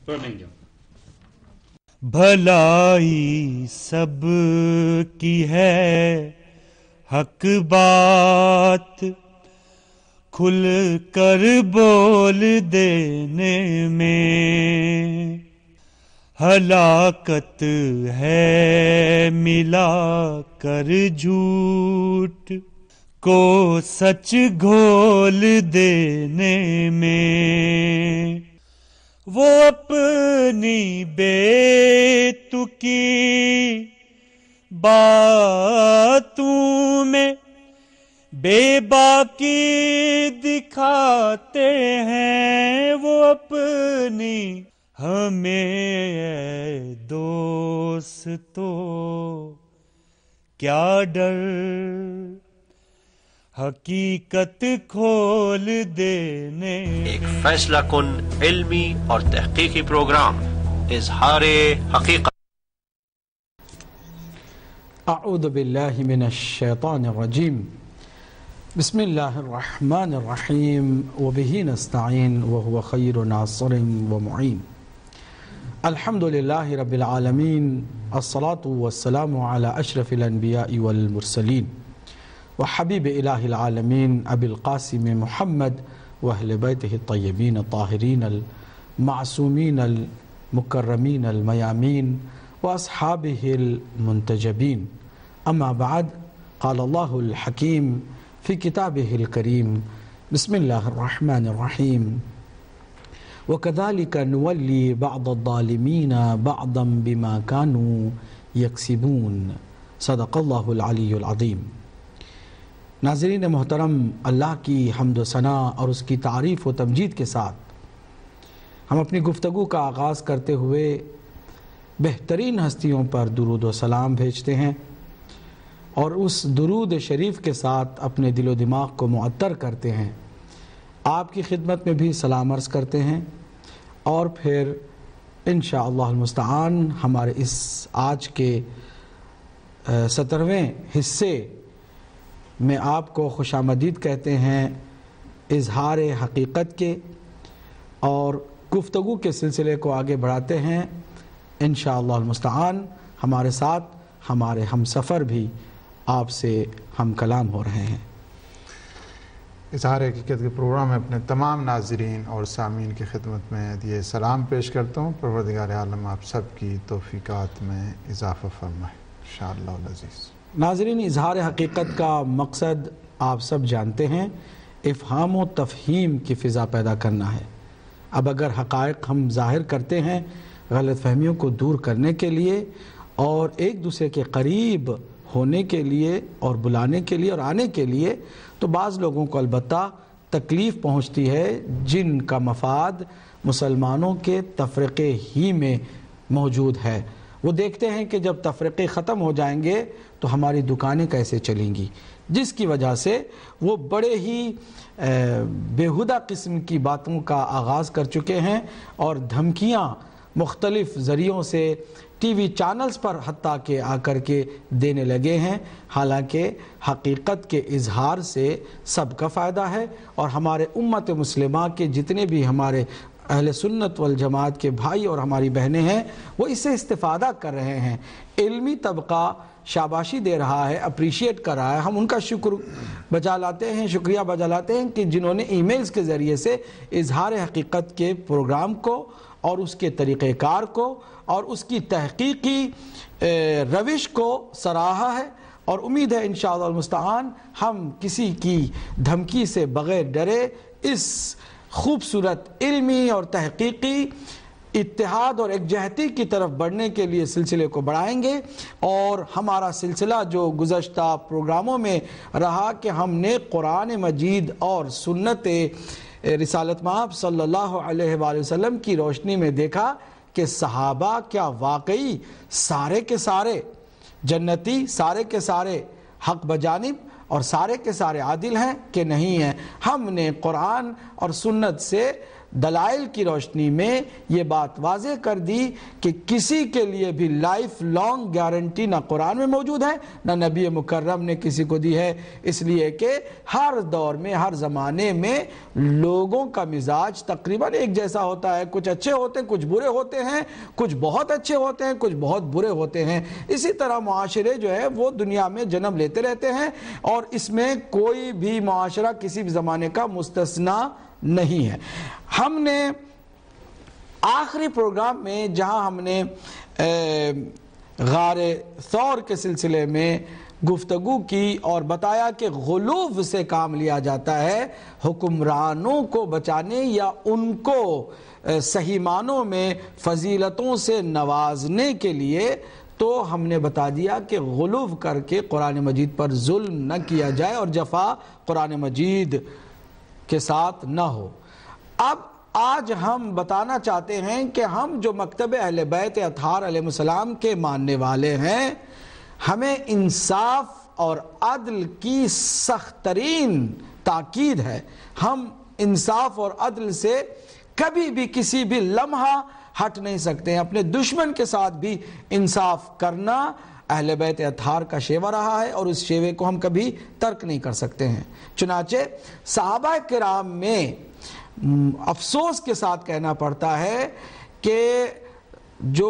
پڑھیں گے. بھلائی سب کی ہے حق بات، کھل کر بول دینے میں ہلاکت ہے ملا کر جھوٹ کو سچ گھول دینے میں. وہ اپنی بے تکی باتوں میں بے باکی دکھاتے ہیں، وہ اپنی ہمیں دوستو کیا ڈر حقیقت کھول دینے. ایک فیصلہ کن علمی اور تحقیقی پروگرام اظہار حقیقت. اعوذ باللہ من الشیطان الرجیم، بسم اللہ الرحمن الرحیم، وبہ نستعین وہو خیر ناصر ومعین. الحمد للہ رب العالمین، الصلاة والسلام علی اشرف الانبیاء والمرسلین وحبیب الہ العالمین ابی القاسم محمد واہل بیتہ الطیبین الطاہرین المعصومین المکرمین المیامین واصحابہ المنتجبین. اما بعد، قال اللہ الحکیم فی کتابہ الکریم، بسم اللہ الرحمن الرحیم، وَكَذَلِكَ نُوَلِّي بَعْضَ الظَّالِمِينَ بَعْضًا بِمَا كَانُوا يَكْسِبُونَ. صدق اللہ العلی العظیم. ناظرین محترم، اللہ کی حمد و ثنا اور اس کی تعریف و تمجید کے ساتھ ہم اپنی گفتگو کا آغاز کرتے ہوئے بہترین ہستیوں پر درود و سلام بھیجتے ہیں اور اس درود شریف کے ساتھ اپنے دل و دماغ کو معطر کرتے ہیں. آپ کی خدمت میں بھی سلام عرض کرتے ہیں اور پھر انشاءاللہ المستعان ہمارے اس آج کے 17ویں حصے میں آپ کو خوش آمدید کہتے ہیں اظہار حقیقت کے، اور گفتگو کے سلسلے کو آگے بڑھاتے ہیں. انشاءاللہ المستعان ہمارے ساتھ ہمارے ہم سفر بھی آپ سے ہم کلام ہو رہے ہیں. اظہار حقیقت کے پروگرام میں اپنے تمام ناظرین اور سامعین کی خدمت میں یہ سلام پیش کرتا ہوں. پروردگار عالم آپ سب کی توفیقات میں اضافہ فرمائے انشاءاللہ العزیز. ناظرین، اظہار حقیقت کا مقصد آپ سب جانتے ہیں، افہام و تفہیم کی فضا پیدا کرنا ہے. اب اگر حقائق ہم ظاہر کرتے ہیں غلط فہمیوں کو دور کرنے کے لیے اور ایک دوسرے کے قریب ہونے کے لیے اور بلانے کے لیے اور آنے کے لیے، تو بعض لوگوں کو البتہ تکلیف پہنچتی ہے جن کا مفاد مسلمانوں کے تفرقے ہی میں موجود ہے. وہ دیکھتے ہیں کہ جب تفرقے ختم ہو جائیں گے تو ہماری دکانیں کیسے چلیں گی، جس کی وجہ سے وہ بڑے ہی بیہودہ قسم کی باتوں کا آغاز کر چکے ہیں اور دھمکیاں مختلف ذریعوں سے ٹی وی چینلز پر حتیٰ کہ آ کر کے دینے لگے ہیں. حالانکہ حقیقت کے اظہار سے سب کا فائدہ ہے اور ہمارے امت مسلمہ کے جتنے بھی ہمارے اہل سنت والجماعت کے بھائی اور ہماری بہنیں ہیں وہ اس سے استفادہ کر رہے ہیں. علمی طبقہ شاباشی دے رہا ہے، اپریشیٹ کر رہا ہے. ہم ان کا شکر بجا لاتے ہیں، شکریہ بجا لاتے ہیں کہ جنہوں نے ای میلز کے ذریعے سے اظہار حقیقت کے پروگرام کو اور اس کے طریقہ کار کو اور اس کی تحقیقی روش کو سراہا ہے. اور امید ہے انشاءاللہ المستعان ہم کسی کی دھمکی سے بغیر ڈرے اس خوبصورت علمی اور تحقیقی اتحاد اور یکجہتی کی طرف بڑھنے کے لیے سلسلے کو بڑھائیں گے. اور ہمارا سلسلہ جو گزشتہ پروگراموں میں رہا کہ ہم نے قرآن مجید اور سنت رسالت مآب صلی اللہ علیہ وآلہ وسلم کی روشنی میں دیکھا کہ صحابہ کیا واقعی سارے کے سارے جنتی، سارے کے سارے حق بجانب اور سارے کے سارے عادل ہیں کہ نہیں ہیں. ہم نے قرآن اور سنت سے دلائل کی روشنی میں یہ بات واضح کر دی کہ کسی کے لیے بھی لائف لانگ گارنٹی نہ قرآن میں موجود ہے نہ نبی مکرم نے کسی کو دی ہے، اس لیے کہ ہر دور میں ہر زمانے میں لوگوں کا مزاج تقریباً ایک جیسا ہوتا ہے، کچھ اچھے ہوتے ہیں، کچھ برے ہوتے ہیں، کچھ بہت اچھے ہوتے ہیں، کچھ بہت برے ہوتے ہیں۔ اسی طرح معاشرے جو ہے وہ دنیا میں جنم لیتے رہتے ہیں اور اس میں کوئی بھی معاشرہ کسی بھی زمانے کا مستثنا نہیں ہے۔ ہم نے آخری پروگرام میں جہاں ہم نے غار ثور کے سلسلے میں گفتگو کی اور بتایا کہ غلو سے کام لیا جاتا ہے حکمرانوں کو بچانے یا ان کو صحیح معنوں میں فضیلتوں سے نوازنے کے لیے، تو ہم نے بتا دیا کہ غلو کر کے قرآن مجید پر ظلم نہ کیا جائے اور جفا قرآن مجید کے ساتھ نہ ہو۔ اب آج ہم بتانا چاہتے ہیں کہ ہم جو مکتب اہل بیت اطہار علیہ السلام کے ماننے والے ہیں، ہمیں انصاف اور عدل کی سخت ترین تاکید ہے۔ ہم انصاف اور عدل سے کبھی بھی کسی بھی لمحہ ہٹ نہیں سکتے ہیں۔ اپنے دشمن کے ساتھ بھی انصاف کرنا اہل بیت اطہار کا شیوہ رہا ہے اور اس شیوے کو ہم کبھی ترک نہیں کر سکتے ہیں۔ چنانچہ صحابہ کرام میں افسوس کے ساتھ کہنا پڑتا ہے کہ جو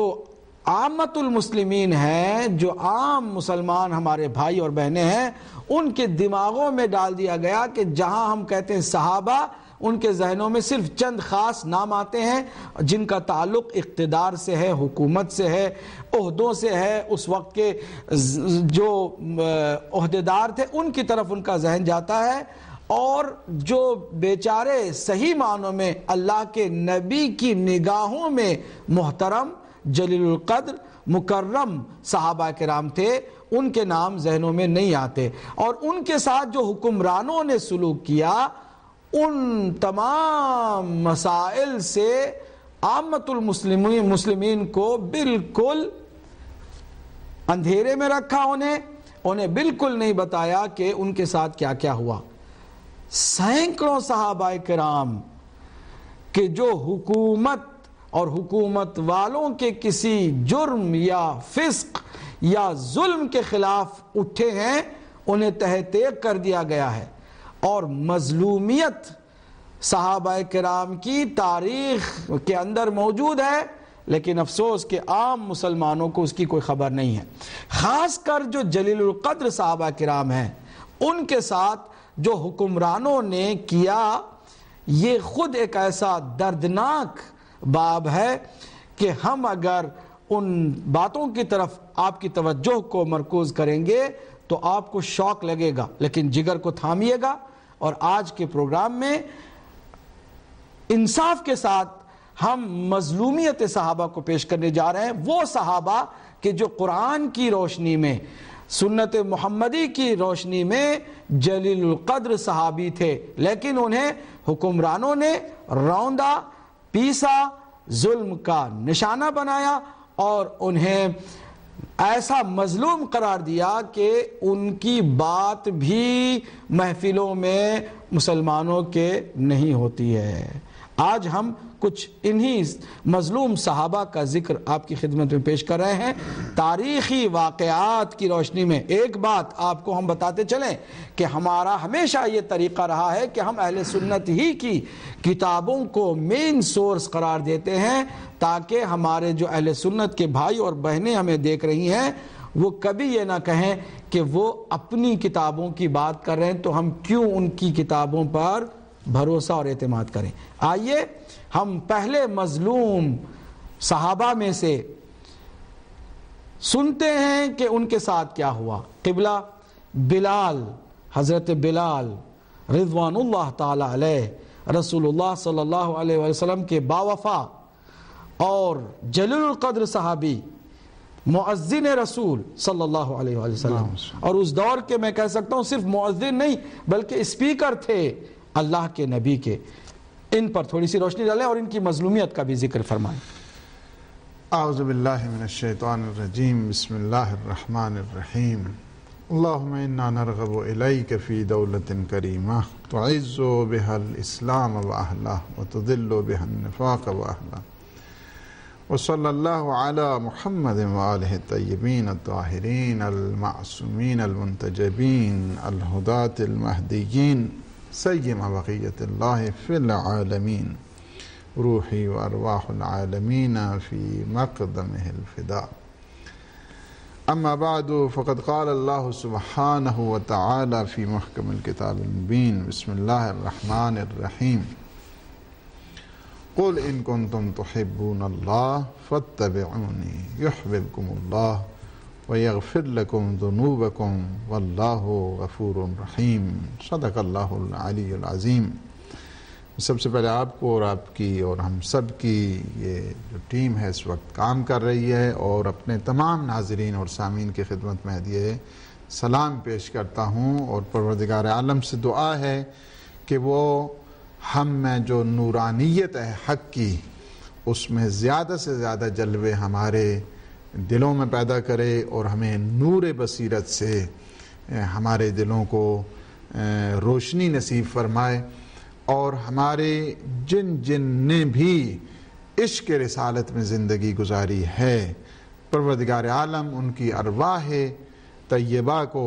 عامت المسلمین ہیں، جو عام مسلمان ہمارے بھائی اور بہنیں ہیں، ان کے دماغوں میں ڈال دیا گیا کہ جہاں ہم کہتے ہیں صحابہ، ان کے ذہنوں میں صرف چند خاص نام آتے ہیں جن کا تعلق اقتدار سے ہے، حکومت سے ہے، عہدوں سے ہے، اس وقت کے جو عہدیدار تھے ان کی طرف ان کا ذہن جاتا ہے، اور جو بیچارے صحیح معنوں میں اللہ کے نبی کی نگاہوں میں محترم، جلیل القدر، مکرم صحابہ کرام تھے، ان کے نام ذہنوں میں نہیں آتے، اور ان کے ساتھ جو حکمرانوں نے سلوک کیا ان تمام مسائل سے عامت المسلمین کو بالکل اندھیرے میں رکھا، انہیں بالکل نہیں بتایا کہ ان کے ساتھ کیا کیا ہوا۔ سینکڑوں صحابہ کرام کہ جو حکومت اور حکومت والوں کے کسی جرم یا فسق یا ظلم کے خلاف اٹھے ہیں، انہیں تہ تیغ کر دیا گیا ہے، اور مظلومیت صحابہ کرام کی تاریخ کے اندر موجود ہے، لیکن افسوس کہ عام مسلمانوں کو اس کی کوئی خبر نہیں ہے۔ خاص کر جو جلیل القدر صحابہ کرام ہیں، ان کے ساتھ جو حکمرانوں نے کیا، یہ خود ایک ایسا دردناک باب ہے کہ ہم اگر ان باتوں کی طرف آپ کی توجہ کو مرکوز کریں گے تو آپ کو شوق لگے گا، لیکن جگر کو تھامیے گا۔ اور آج کے پروگرام میں انصاف کے ساتھ ہم مظلومیت صحابہ کو پیش کرنے جا رہے ہیں، وہ صحابہ کہ جو قرآن کی روشنی میں، سنت محمدی کی روشنی میں جلیل القدر صحابی تھے، لیکن انہیں حکمرانوں نے روندا، پیسا، ظلم کا نشانہ بنایا اور انہیں ایسا مظلوم قرار دیا کہ ان کی بات بھی محفلوں میں مسلمانوں کے نہیں ہوتی ہے۔ آج ہم کچھ انہی مظلوم صحابہ کا ذکر آپ کی خدمت میں پیش کر رہے ہیں۔ تاریخی واقعات کی روشنی میں ایک بات آپ کو ہم بتاتے چلیں کہ ہمارا ہمیشہ یہ طریقہ رہا ہے کہ ہم اہل سنت ہی کی کتابوں کو مین سورس قرار دیتے ہیں، تاکہ ہمارے جو اہل سنت کے بھائی اور بہنیں ہمیں دیکھ رہی ہیں وہ کبھی یہ نہ کہیں کہ وہ اپنی کتابوں کی بات کر رہے ہیں تو ہم کیوں ان کی کتابوں پر بھروسہ اور اعتماد کریں۔ آئیے ہم پہلے مظلوم صحابہ میں سے سنتے ہیں کہ ان کے ساتھ کیا ہوا۔ قبلہ بلال، حضرت بلال رضوان اللہ تعالی علیہ، رسول اللہ صلی اللہ علیہ وسلم کے باوفا اور جلیل القدر صحابی، مؤذن رسول صلی اللہ علیہ وسلم، اور اس دور کے میں کہہ سکتا ہوں صرف مؤذن نہیں بلکہ اسپیکر تھے اللہ کے نبی کے۔ ان پر تھوڑی سی روشنی ڈالیں اور ان کی مظلومیت کا بھی ذکر فرمائیں۔ اعوذ باللہ من الشیطان الرجیم، بسم اللہ الرحمن الرحیم۔ اللهم إنا نرغب إليك في دولة كريمة تعز بها الإسلام وأهله وتذل بها النفاق وأهله. وصلى الله على محمد وآله الطيبين الطاهرين المعصومين المنتجبين الهداة المهديين سيما بقية الله في العالمين روحي وأرواح العالمين في مقدمه الفداء. أما بعد، فقد قال الله سبحانه وتعالى في محكم الكتاب المبين: بسم الله الرحمن الرحيم. قل إن كنتم تحبون الله فاتبعوني يحببكم الله ويغفر لكم ذنوبكم والله غفور رحيم. صدق اللہ العلی العظیم. سب سے پہلے آپ کو اور آپ کی اور ہم سب کی یہ جو ٹیم ہے اس وقت کام کر رہی ہے، اور اپنے تمام ناظرین اور سامعین کی خدمت میں ہدیہ سلام پیش کرتا ہوں، اور پروردگار عالم سے دعا ہے کہ وہ ہم میں جو نورانیت ہے حق کی، اس میں زیادہ سے زیادہ جلوے ہمارے دلوں میں پیدا کرے، اور ہمیں نور بصیرت سے ہمارے دلوں کو روشنی نصیب فرمائے، اور ہمارے جن جن نے بھی عشق رسالت میں زندگی گزاری ہے، پروردگار عالم ان کی ارواح طیبہ کو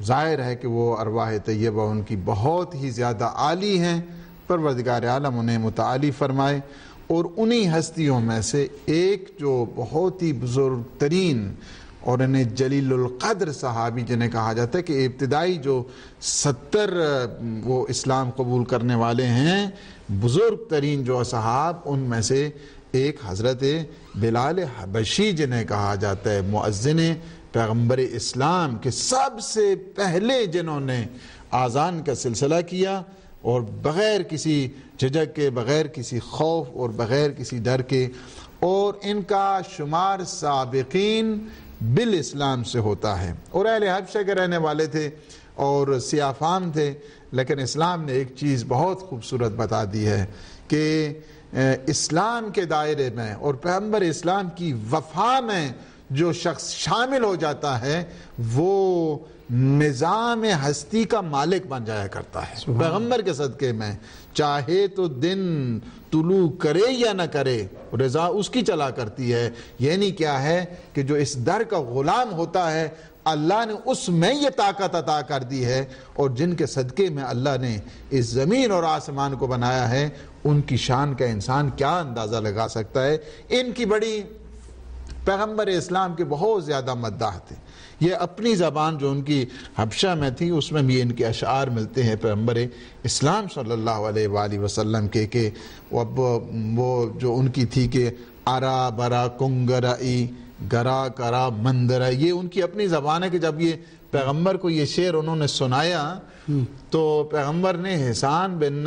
ظاہر ہے کہ وہ ارواح طیبہ ان کی بہت ہی زیادہ عالی ہیں، پروردگار عالم انہیں متعالی فرمائے، اور انہی ہستیوں میں سے ایک جو بہت ہی بزرگ ترین اور انہیں جلیل القدر صحابی جنہیں کہا جاتا ہے کہ ابتدائی جو 70 وہ اسلام قبول کرنے والے ہیں، بزرگ ترین جو صحاب، ان میں سے ایک حضرت بلال حبشی جنہیں کہا جاتا ہے مؤذن پیغمبر اسلام کے سب سے پہلے جنہوں نے آذان کا سلسلہ کیا، اور بغیر کسی جھجک کے، بغیر کسی خوف اور بغیر کسی ڈر کے، اور ان کا شمار سابقین بالاسلام سے ہوتا ہے، اور اہل حبشہ کے رہنے والے تھے اور سیاہ فام تھے، لیکن اسلام نے ایک چیز بہت خوبصورت بتا دی ہے کہ اسلام کے دائرے میں اور پیغمبر اسلام کی وفا میں جو شخص شامل ہو جاتا ہے وہ نظام ہستی کا مالک بن جایا کرتا ہے پیغمبر کے صدقے میں، چاہے تو دن طلوع کرے یا نہ کرے، رضا اس کی چلا کرتی ہے. یعنی کیا ہے کہ جو اس در کا غلام ہوتا ہے، اللہ نے اس میں یہ طاقت عطا کر دی ہے، اور جن کے صدقے میں اللہ نے اس زمین اور آسمان کو بنایا ہے، ان کی شان کا انسان کیا اندازہ لگا سکتا ہے. ان کی بڑی پیغمبر اسلام کے بہت زیادہ مداح تھے. یہ اپنی زبان جو ان کی حبشہ میں تھی، اس میں بھی ان کے اشعار ملتے ہیں پیغمبر اسلام صلی اللہ علیہ وآلہ وسلم کے، کہ وہ جو ان کی تھی کہ ارا برا کنگرائی گرا کرا مندرا، یہ ان کی اپنی زبان ہے کہ جب یہ پیغمبر کو یہ شعر انہوں نے سنایا تو پیغمبر نے حسان بن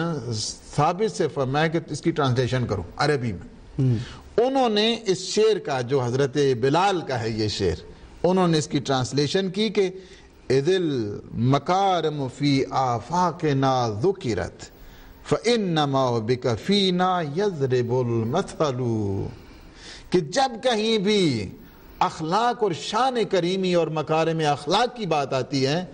ثابت سے فرمایا کہ اس کی ٹرانسلیشن کرو عربی میں. انہوں نے اس شعر کا جو حضرت بلال کا ہے یہ شعر، انہوں نے اس کی ٹرانسلیشن کی کہ اذ المکارم فی آفاقنا ذکرت فانما بک فینا یضرب المثل، کہ جب کہیں بھی اخلاق اور شان کریمی اور مکارم اخلاق کی بات آتی ہے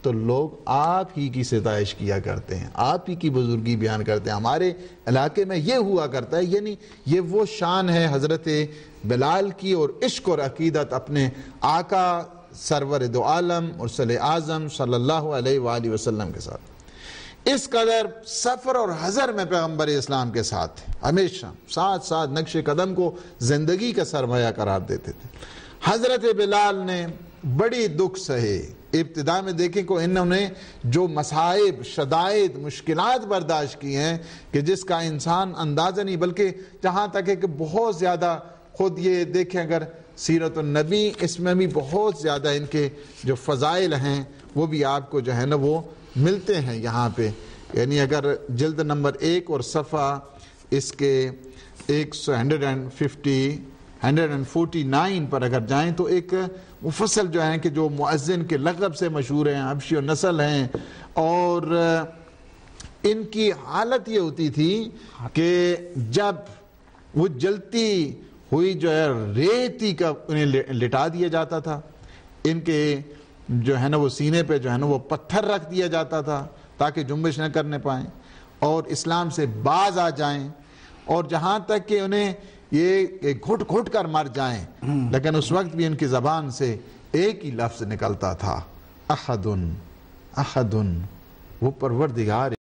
تو لوگ آپ ہی کی ستائش کیا کرتے ہیں، آپ ہی کی بزرگی بیان کرتے ہیں. ہمارے علاقے میں یہ ہوا کرتا ہے، یعنی یہ وہ شان ہے حضرت بلال کی، اور عشق اور عقیدت اپنے آقا سرور دو عالم مرسل اعظم صلی اللہ علیہ وآلہ وسلم کے ساتھ. اس قدر سفر اور حضر میں پیغمبر اسلام کے ساتھ تھے، ہمیشہ ساتھ ساتھ نقش قدم کو زندگی کا سرمایہ قرار دیتے تھے. حضرت بلال نے بڑی دکھ سہے. ابتدا میں دیکھیں کہ انہوں نے جو مصائب، شدائد، مشکلات برداشت کی ہیں کہ جس کا انسان اندازہ نہیں، بلکہ جہاں تک ہے کہ بہت زیادہ خود یہ دیکھیں اگر سیرت النبی، اس میں بھی بہت زیادہ ان کے جو فضائل ہیں وہ بھی آپ کو جو ہے نا وہ ملتے ہیں یہاں پہ. یعنی اگر جلد نمبر 1 اور صفحہ اس کے 149 پر اگر جائیں تو ایک مفصل جو ہیں کہ جو مؤذن کے لقب سے مشہور ہیں، حبشی و نسل ہیں، اور ان کی حالت یہ ہوتی تھی کہ جب وہ جلتی ہوئی جو ہے ریتی کا انہیں لٹا دیا جاتا تھا، ان کے جو ہے نا وہ سینے پہ جو ہے نا وہ پتھر رکھ دیا جاتا تھا تاکہ جنبش نہ کرنے پائیں اور اسلام سے باز آ جائیں، اور جہاں تک کہ انہیں یہ گھٹ گھٹ کر مر جائیں، لیکن اس وقت بھی ان کی زبان سے ایک ہی لفظ نکلتا تھا، احد احد، وہ پروردگار